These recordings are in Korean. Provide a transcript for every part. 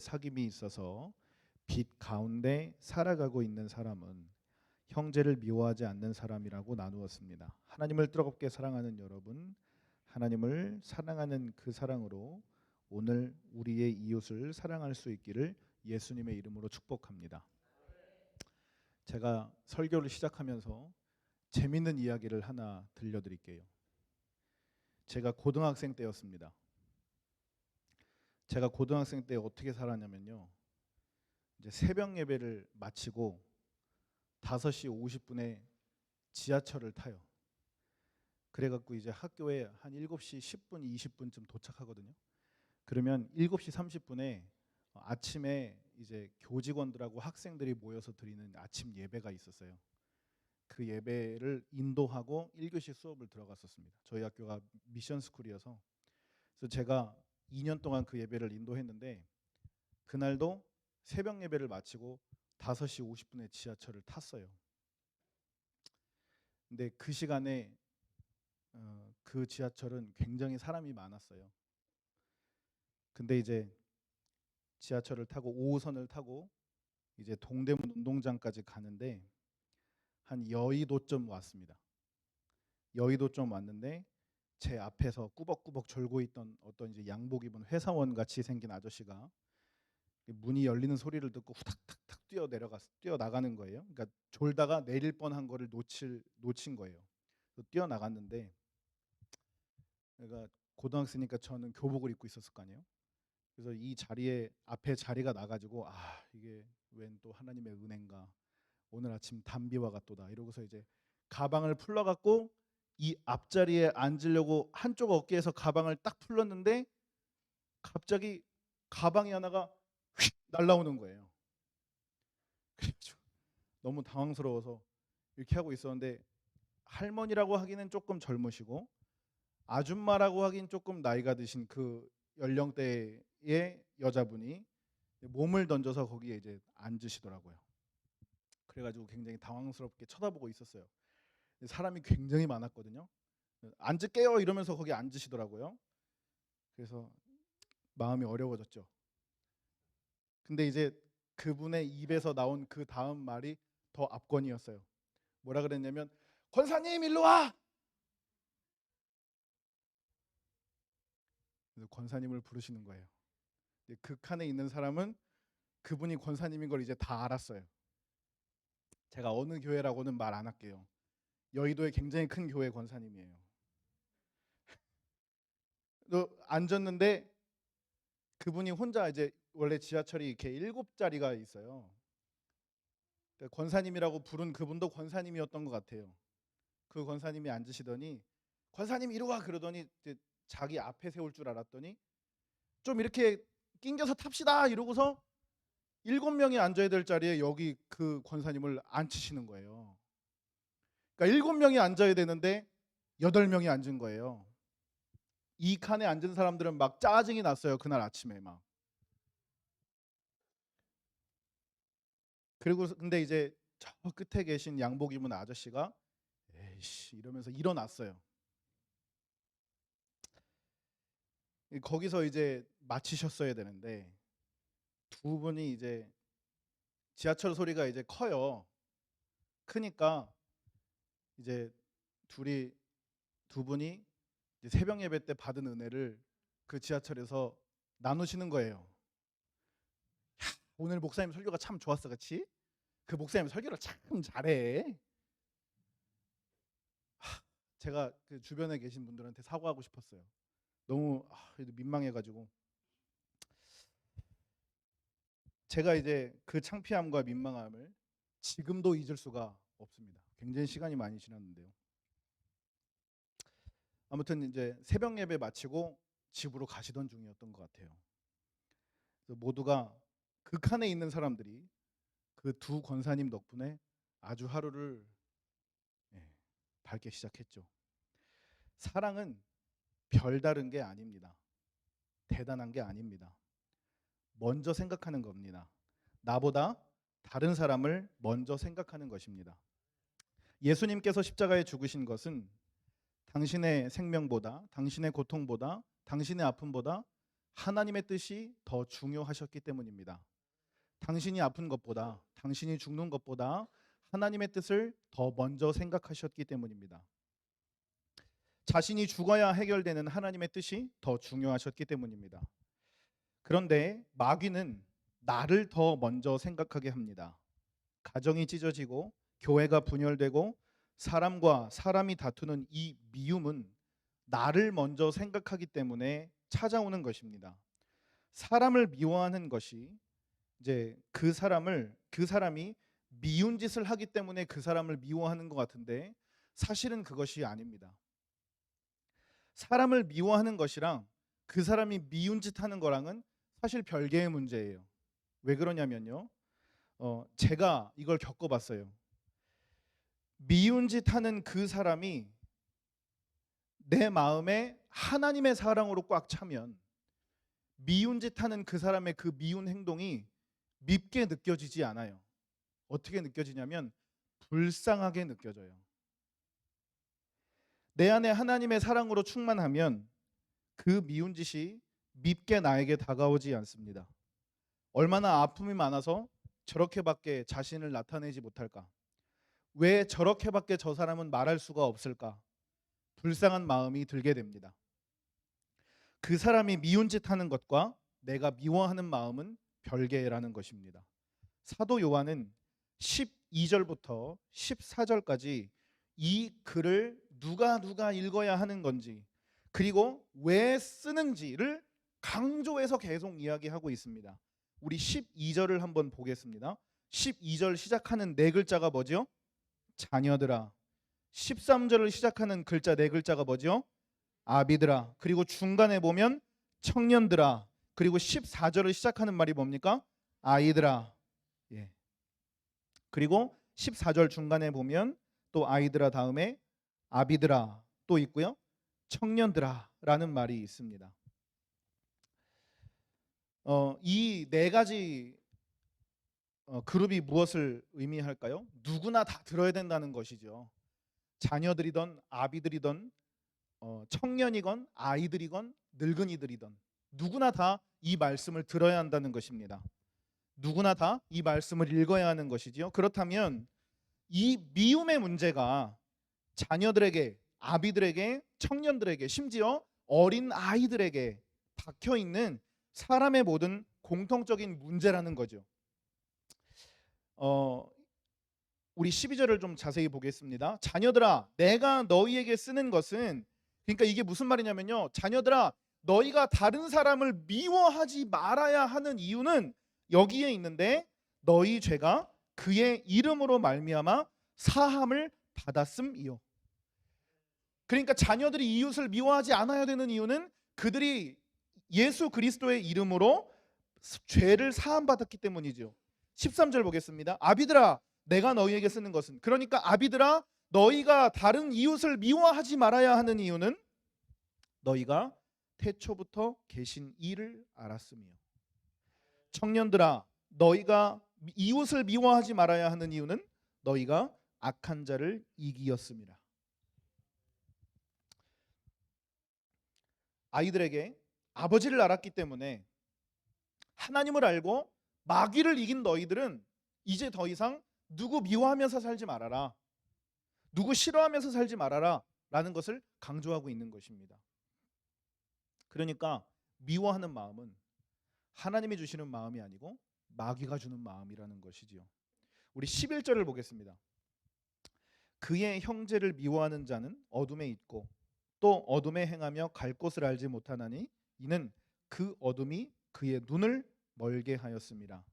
사귐이 있어서 빛 가운데 살아가고 있는 사람은 형제를 미워하지 않는 사람이라고 나누었습니다. 하나님을 뜨겁게 사랑하는 여러분, 하나님을 사랑하는 그 사랑으로 오늘 우리의 이웃을 사랑할 수 있기를 예수님의 이름으로 축복합니다. 제가 설교를 시작하면서 재밌는 이야기를 하나 들려드릴게요. 제가 고등학생 때였습니다. 제가 고등학생 때 어떻게 살았냐면요. 이제 새벽 예배를 마치고 5시 50분에 지하철을 타요. 그래갖고 이제 학교에 한 7시 10분, 20분쯤 도착하거든요. 그러면 7시 30분에 아침에 이제 교직원들하고 학생들이 모여서 드리는 아침 예배가 있었어요. 그 예배를 인도하고 1교시 수업을 들어갔었습니다. 저희 학교가 미션 스쿨이어서. 그래서 제가 2년 동안 그 예배를 인도했는데 그날도 새벽 예배를 마치고 5시 50분에 지하철을 탔어요. 근데 그 시간에 그 지하철은 굉장히 사람이 많았어요. 근데 이제 지하철을 타고 5호선을 타고 이제 동대문 운동장까지 가는데 한 여의도쯤 왔습니다. 여의도쯤 왔는데 제 앞에서 꾸벅꾸벅 졸고 있던 어떤 이제 양복 입은 회사원 같이 생긴 아저씨가 문이 열리는 소리를 듣고 후닥닥닥 뛰어 나가는 거예요. 그러니까 졸다가 내릴 뻔한 거를 놓친 거예요. 뛰어 나갔는데 그러니까 고등학생이니까 저는 교복을 입고 있었을 거 아니에요. 그래서 이 자리에 앞에 자리가 나가지고 이게 웬 또 하나님의 은혜인가, 오늘 아침 단비와 같도다 이러고서 이제 가방을 풀러갖고 이 앞자리에 앉으려고 한쪽 어깨에서 가방을 딱 풀렀는데 갑자기 가방이 하나가 휙 날라오는 거예요. 그래가지고 너무 당황스러워서 이렇게 하고 있었는데 할머니라고 하기는 조금 젊으시고 아줌마라고 하긴 조금 나이가 드신 그 연령대의 여자분이 몸을 던져서 거기에 이제 앉으시더라고요. 그래가지고 굉장히 당황스럽게 쳐다보고 있었어요. 사람이 굉장히 많았거든요. 앉을게요 이러면서 거기 앉으시더라고요. 그래서 마음이 어려워졌죠. 근데 이제 그분의 입에서 나온 그 다음 말이 더 압권이었어요. 뭐라 그랬냐면 권사님 일로 와. 그래서 권사님을 부르시는 거예요. 그 칸에 있는 사람은 그분이 권사님인 걸 이제 다 알았어요. 제가 어느 교회라고는 말 안 할게요. 여의도에 굉장히 큰 교회 권사님이에요. 앉았는데 그분이 혼자 이제 원래 지하철이 이렇게 7자리가 있어요. 그러니까 권사님이라고 부른 그분도 권사님이었던 것 같아요. 그 권사님이 앉으시더니 권사님 이리 와 그러더니 이제 자기 앞에 세울 줄 알았더니 좀 이렇게 낑겨서 탑시다 이러고서 7명이 앉아야 될 자리에 여기 그 권사님을 앉히시는 거예요. 그러니까 7명이 앉아야 되는데 8명이 앉은 거예요. 이 칸에 앉은 사람들은 막 짜증이 났어요. 그날 아침에 막. 그리고 근데 이제 저 끝에 계신 양복 입은 아저씨가 에이씨 이러면서 일어났어요. 거기서 이제 마치셨어야 되는데 두 분이 이제 지하철 소리가 이제 커요. 크니까 이제 둘이 두 분이 이제 새벽 예배 때 받은 은혜를 그 지하철에서 나누시는 거예요. 야, 오늘 목사님 설교가 참 좋았어, 그렇지? 그 목사님 설교를 참 잘해. 제가 그 주변에 계신 분들한테 사과하고 싶었어요. 너무 민망해가지고 제가 이제 그 창피함과 민망함을 지금도 잊을 수가 없습니다. 굉장히 시간이 많이 지났는데요. 아무튼 이제 새벽 예배 마치고 집으로 가시던 중이었던 것 같아요. 그래서 모두가 그 칸에 있는 사람들이 그 두 권사님 덕분에 아주 하루를 밝게 시작했죠. 사랑은 별다른 게 아닙니다. 대단한 게 아닙니다. 먼저 생각하는 겁니다. 나보다 다른 사람을 먼저 생각하는 것입니다. 예수님께서 십자가에 죽으신 것은 당신의 생명보다, 당신의 고통보다, 당신의 아픔보다 하나님의 뜻이 더 중요하셨기 때문입니다. 당신이 아픈 것보다, 당신이 죽는 것보다 하나님의 뜻을 더 먼저 생각하셨기 때문입니다. 자신이 죽어야 해결되는 하나님의 뜻이 더 중요하셨기 때문입니다. 그런데 마귀는 나를 더 먼저 생각하게 합니다. 가정이 찢어지고 교회가 분열되고 사람과 사람이 다투는 이 미움은 나를 먼저 생각하기 때문에 찾아오는 것입니다. 사람을 미워하는 것이 이제 그 사람이 미운 짓을 하기 때문에 그 사람을 미워하는 것 같은데 사실은 그것이 아닙니다. 사람을 미워하는 것이랑 그 사람이 미운 짓 하는 거랑은 사실 별개의 문제예요. 왜 그러냐면요. 제가 이걸 겪어봤어요. 미운 짓 하는 그 사람이 내 마음에 하나님의 사랑으로 꽉 차면 미운 짓 하는 그 사람의 그 미운 행동이 밉게 느껴지지 않아요. 어떻게 느껴지냐면 불쌍하게 느껴져요. 내 안에 하나님의 사랑으로 충만하면 그 미운 짓이 밉게 나에게 다가오지 않습니다. 얼마나 아픔이 많아서 저렇게밖에 자신을 나타내지 못할까? 왜 저렇게밖에 저 사람은 말할 수가 없을까? 불쌍한 마음이 들게 됩니다. 그 사람이 미운 짓 하는 것과 내가 미워하는 마음은 별개라는 것입니다. 사도 요한은 12절부터 14절까지 이 글을 누가 읽어야 하는 건지 그리고 왜 쓰는지를 강조해서 계속 이야기하고 있습니다. 우리 12절을 한번 보겠습니다. 12절 시작하는 네 글자가 뭐죠? 자녀들아. 13절을 시작하는 글자 네 글자가 뭐죠? 아비들아. 그리고 중간에 보면 청년들아. 그리고 14절을 시작하는 말이 뭡니까? 아이들아. 예. 그리고 14절 중간에 보면 또 아이들아 다음에 아비들아 또 있고요. 청년들아라는 말이 있습니다. 이 네 가지 그룹이 무엇을 의미할까요? 누구나 다 들어야 된다는 것이죠. 자녀들이든 아비들이든 청년이건 아이들이건 늙은이들이든 누구나 다 이 말씀을 들어야 한다는 것입니다. 누구나 다 이 말씀을 읽어야 하는 것이지요. 그렇다면 이 미움의 문제가 자녀들에게, 아비들에게, 청년들에게, 심지어 어린 아이들에게 박혀 있는 사람의 모든 공통적인 문제라는 거죠. 우리 12절을 좀 자세히 보겠습니다. 자녀들아, 내가 너희에게 쓰는 것은 그러니까 이게 무슨 말이냐면요. 자녀들아, 너희가 다른 사람을 미워하지 말아야 하는 이유는 여기에 있는데 너희 죄가 그의 이름으로 말미암아 사함을 받았음이요. 그러니까 자녀들이 이웃을 미워하지 않아야 되는 이유는 그들이 예수 그리스도의 이름으로 죄를 사함 받았기 때문이죠. 13절 보겠습니다. 아비들아 내가 너희에게 쓰는 것은 그러니까 아비들아 너희가 다른 이웃을 미워하지 말아야 하는 이유는 너희가 태초부터 계신 이를 알았으며 청년들아 너희가 이웃을 미워하지 말아야 하는 이유는 너희가 악한 자를 이기었습니다. 아이들에게 아버지를 알았기 때문에 하나님을 알고 마귀를 이긴 너희들은 이제 더 이상 누구 미워하면서 살지 말아라. 누구 싫어하면서 살지 말아라 라는 것을 강조하고 있는 것입니다. 그러니까 미워하는 마음은 하나님이 주시는 마음이 아니고 마귀가 주는 마음이라는 것이지요. 우리 11절을 보겠습니다. 그의 형제를 미워하는 자는 어둠에 있고 또 어둠에 행하며 갈 곳을 알지 못하나니 이는 그 어둠이 그의 눈을 멀게 하였습니다.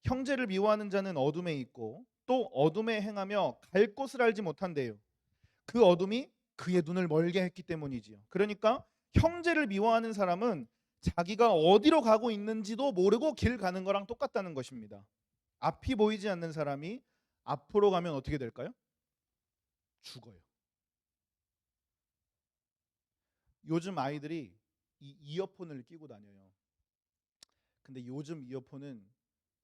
형제를 미워하는 자는 어둠에 있고 또 어둠에 행하며 갈 곳을 알지 못한대요. 그 어둠이 그의 눈을 멀게 했기 때문이지요. 그러니까 형제를 미워하는 사람은 자기가 어디로 가고 있는지도 모르고 길 가는 거랑 똑같다는 것입니다. 앞이 보이지 않는 사람이 앞으로 가면 어떻게 될까요? 죽어요. 요즘 아이들이 이 이어폰을 끼고 다녀요. 근데 요즘 이어폰은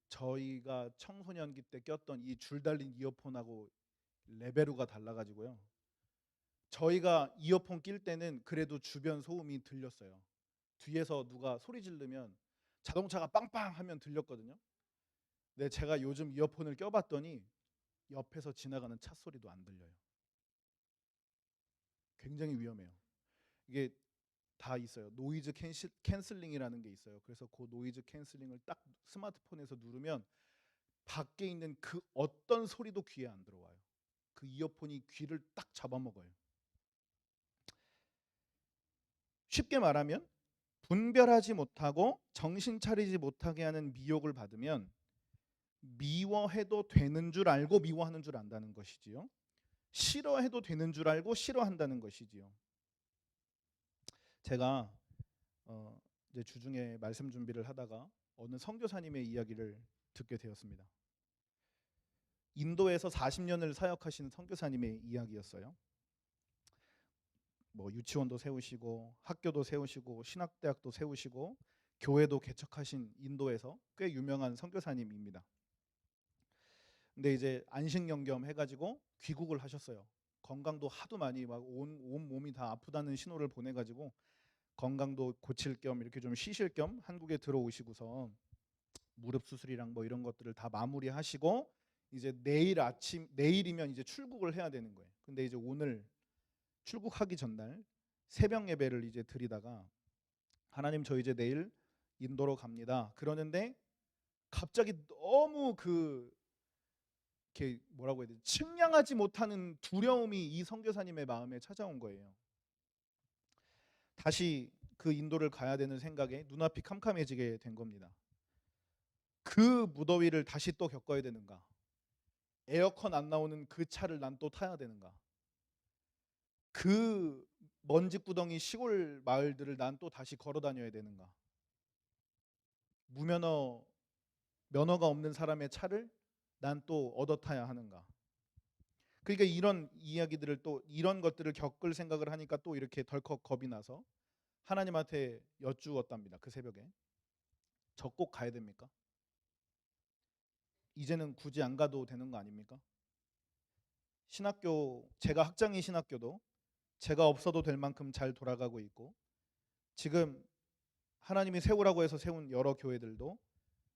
저희가 청소년기 때 꼈던 이 줄 달린 이어폰하고 레벨우가 달라가지고요. 저희가 이어폰 낄 때는 그래도 주변 소음이 들렸어요. 뒤에서 누가 소리 지르면 자동차가 빵빵 하면 들렸거든요. 근데 제가 요즘 이어폰을 껴봤더니 옆에서 지나가는 차 소리도 안 들려요. 굉장히 위험해요. 이게 다 있어요. 노이즈 캔슬링이라는 게 있어요. 그래서 그 노이즈 캔슬링을 딱 스마트폰에서 누르면 밖에 있는 그 어떤 소리도 귀에 안 들어와요. 그 이어폰이 귀를 딱 잡아먹어요. 쉽게 말하면 분별하지 못하고 정신 차리지 못하게 하는 미혹을 받으면 미워해도 되는 줄 알고 미워하는 줄 안다는 것이지요. 싫어해도 되는 줄 알고 싫어한다는 것이지요. 제가 이제 주중에 말씀 준비를 하다가 어느 선교사님의 이야기를 듣게 되었습니다. 인도에서 40년을 사역하신 선교사님의 이야기였어요. 뭐 유치원도 세우시고 학교도 세우시고 신학대학도 세우시고 교회도 개척하신 인도에서 꽤 유명한 선교사님입니다. 근데 이제 안식연겸 해가지고 귀국을 하셨어요. 건강도 하도 많이 막 온 몸이 다 아프다는 신호를 보내가지고 건강도 고칠 겸 이렇게 좀 쉬실 겸 한국에 들어오시고서 무릎 수술이랑 뭐 이런 것들을 다 마무리하시고 이제 내일이면 이제 출국을 해야 되는 거예요. 근데 이제 오늘 출국하기 전날 새벽 예배를 이제 드리다가 하나님 저 이제 내일 인도로 갑니다. 그러는데 갑자기 너무 이렇게 뭐라고 해야 되지? 측량하지 못하는 두려움이 이 선교사님의 마음에 찾아온 거예요. 다시 그 인도를 가야 되는 생각에 눈앞이 캄캄해지게 된 겁니다. 그 무더위를 다시 또 겪어야 되는가? 에어컨 안 나오는 그 차를 난 또 타야 되는가? 그 먼지 구덩이 시골 마을들을 난 또 다시 걸어 다녀야 되는가? 면허가 없는 사람의 차를 난 또 얻어 타야 하는가? 그러니까 이런 이야기들을 또 이런 것들을 겪을 생각을 하니까 또 이렇게 덜컥 겁이 나서 하나님한테 여쭈었답니다. 그 새벽에. 저 꼭 가야 됩니까? 이제는 굳이 안 가도 되는 거 아닙니까? 제가 학장인 신학교도 제가 없어도 될 만큼 잘 돌아가고 있고 지금 하나님이 세우라고 해서 세운 여러 교회들도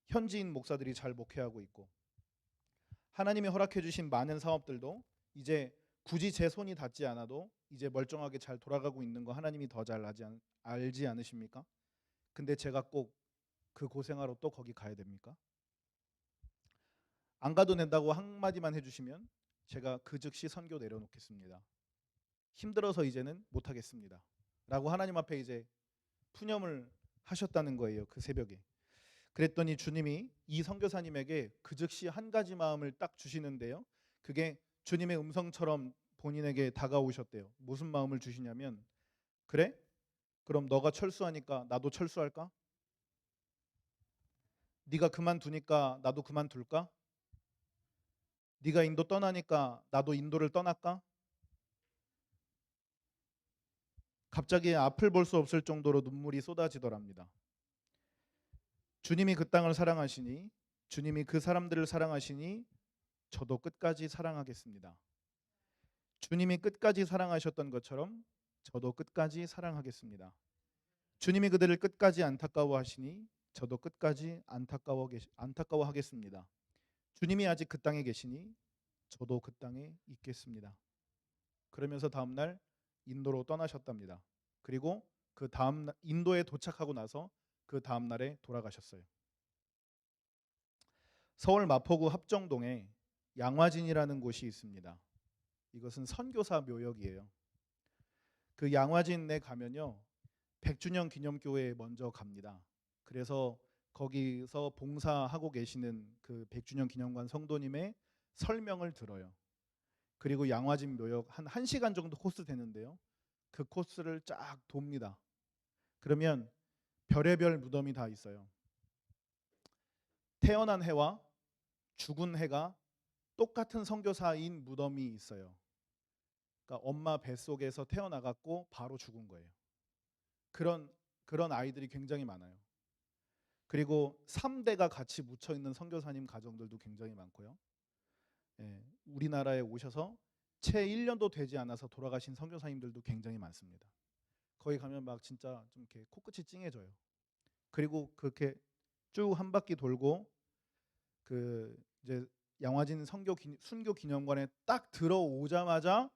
현지인 목사들이 잘 목회하고 있고 하나님이 허락해 주신 많은 사업들도 이제 굳이 제 손이 닿지 않아도 이제 멀쩡하게 잘 돌아가고 있는 거 하나님이 더 잘 알지 않으십니까? 근데 제가 꼭 그 고생하러 또 거기 가야 됩니까? 안 가도 된다고 한마디만 해주시면 제가 그 즉시 선교 내려놓겠습니다. 힘들어서 이제는 못하겠습니다. 라고 하나님 앞에 이제 푸념을 하셨다는 거예요. 그 새벽에. 그랬더니 주님이 이 선교사님에게 그 즉시 한 가지 마음을 딱 주시는데요. 그게 주님의 음성처럼 본인에게 다가오셨대요. 무슨 마음을 주시냐면 그래? 그럼 너가 철수하니까 나도 철수할까? 네가 그만두니까 나도 그만둘까? 네가 인도 떠나니까 나도 인도를 떠날까? 갑자기 앞을 볼 수 없을 정도로 눈물이 쏟아지더랍니다. 주님이 그 땅을 사랑하시니 주님이 그 사람들을 사랑하시니 저도 끝까지 사랑하겠습니다. 주님이 끝까지 사랑하셨던 것처럼 저도 끝까지 사랑하겠습니다. 주님이 그들을 끝까지 안타까워하시니 저도 끝까지 안타까워하겠습니다. 주님이 아직 그 땅에 계시니 저도 그 땅에 있겠습니다. 그러면서 다음 날 인도로 떠나셨답니다. 그리고 그 다음 인도에 도착하고 나서 그 다음 날에 돌아가셨어요. 서울 마포구 합정동에 양화진이라는 곳이 있습니다. 이것은 선교사 묘역이에요. 그 양화진에 가면요. 100주년 기념교회에 먼저 갑니다. 그래서 거기서 봉사하고 계시는 그 100주년 기념관 성도님의 설명을 들어요. 그리고 양화진 묘역 한 1시간 정도 코스 되는데요. 그 코스를 쫙 돕니다. 그러면 별의별 무덤이 다 있어요. 태어난 해와 죽은 해가 똑같은 선교사인 무덤이 있어요. 그러니까 엄마 뱃속에서 태어나갔고 바로 죽은 거예요. 그런 아이들이 굉장히 많아요. 그리고 3대가 같이 묻혀 있는 선교사님 가정들도 굉장히 많고요. 예, 우리나라에 오셔서 채 1년도 되지 않아서 돌아가신 선교사님들도 굉장히 많습니다. 거기 가면 막 진짜 좀 이렇게 코끝이 찡해져요. 그리고 그렇게 쭉 한 바퀴 돌고 그 이제 양화진 순교 기념관에 딱 들어오자마자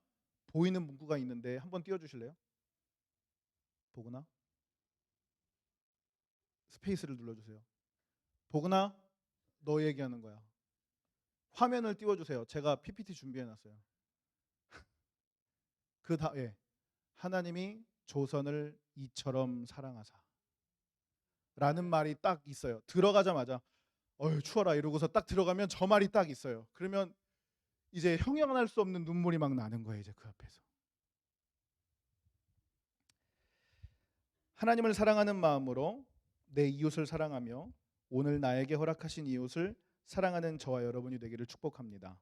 보이는 문구가 있는데 한번 띄워주실래요? 보구나. 스페이스를 눌러주세요. 보구나. 너 얘기하는 거야. 화면을 띄워주세요. 제가 PPT 준비해놨어요. 예. 하나님이 조선을 이처럼 사랑하사 라는 말이 딱 있어요. 들어가자마자 어휴 추워라 이러고서 딱 들어가면 저 말이 딱 있어요. 그러면 이제 형용할 수 없는 눈물이 막 나는 거예요. 이제 그 앞에서. 하나님을 사랑하는 마음으로 내 이웃을 사랑하며 오늘 나에게 허락하신 이웃을 사랑하는 저와 여러분이 되기를 축복합니다.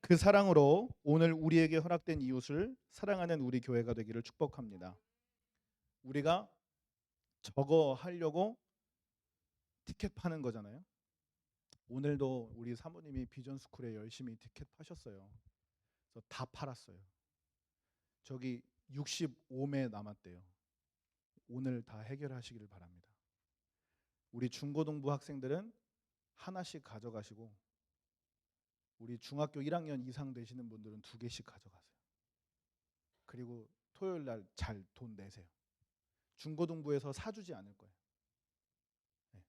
그 사랑으로 오늘 우리에게 허락된 이웃을 사랑하는 우리 교회가 되기를 축복합니다. 우리가 저거 하려고 티켓 파는 거잖아요. 오늘도 우리 사모님이 비전스쿨에 열심히 티켓 파셨어요. 그래서 다 팔았어요. 저기 65매 남았대요. 오늘 다 해결하시기를 바랍니다. 우리 중고등부 학생들은 하나씩 가져가시고 우리 중학교 1학년 이상 되시는 분들은 2개씩 가져가세요. 그리고 토요일 날 잘 돈 내세요. 중고등부에서 사주지 않을 거예요. 네.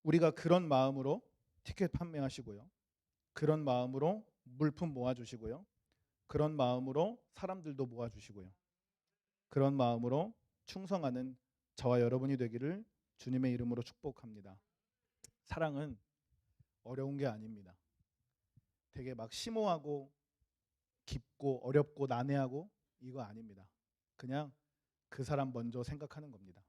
우리가 그런 마음으로 티켓 판매하시고요. 그런 마음으로 물품 모아주시고요. 그런 마음으로 사람들도 모아주시고요. 그런 마음으로 충성하는 저와 여러분이 되기를 주님의 이름으로 축복합니다. 사랑은 어려운 게 아닙니다. 되게 막 심오하고 깊고 어렵고 난해하고 이거 아닙니다. 그냥 그 사람 먼저 생각하는 겁니다.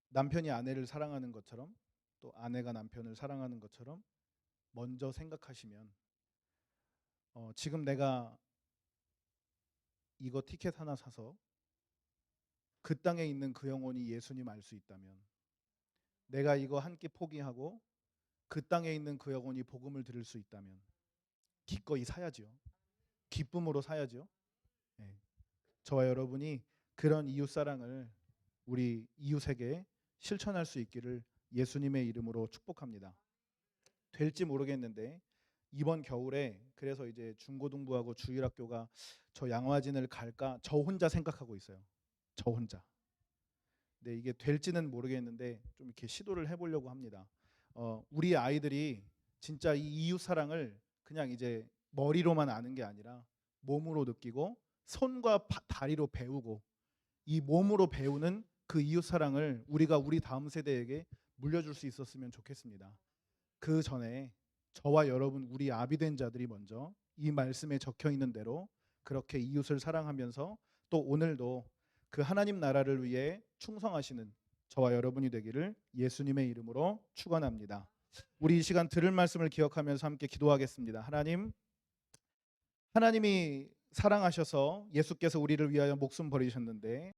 남편이 아내를 사랑하는 것처럼 또 아내가 남편을 사랑하는 것처럼 먼저 생각하시면 지금 내가 이거 티켓 하나 사서 그 땅에 있는 그 영혼이 예수님 알 수 있다면 내가 이거 한 끼 포기하고 그 땅에 있는 그 영혼이 복음을 들을 수 있다면 기꺼이 사야지요. 기쁨으로 사야지요. 네. 저와 여러분이 그런 이웃 사랑을 우리 이웃에게 실천할 수 있기를 예수님의 이름으로 축복합니다. 될지 모르겠는데 이번 겨울에 그래서 이제 중고등부하고 주일학교가 저 양화진을 갈까 저 혼자 생각하고 있어요. 저 혼자. 근데 이게 될지는 모르겠는데 좀 이렇게 시도를 해보려고 합니다. 우리 아이들이 진짜 이 이웃 사랑을 그냥 이제 머리로만 아는 게 아니라 몸으로 느끼고 손과 다리로 배우고 이 몸으로 배우는 그 이웃 사랑을 우리가 우리 다음 세대에게 물려줄 수 있었으면 좋겠습니다. 그 전에 저와 여러분 우리 아비된 자들이 먼저 이 말씀에 적혀 있는 대로 그렇게 이웃을 사랑하면서 또 오늘도 그 하나님 나라를 위해 충성하시는 저와 여러분이 되기를 예수님의 이름으로 축원합니다. 우리 이 시간 들을 말씀을 기억하면서 함께 기도하겠습니다. 하나님이 사랑하셔서 예수께서 우리를 위하여 목숨 버리셨는데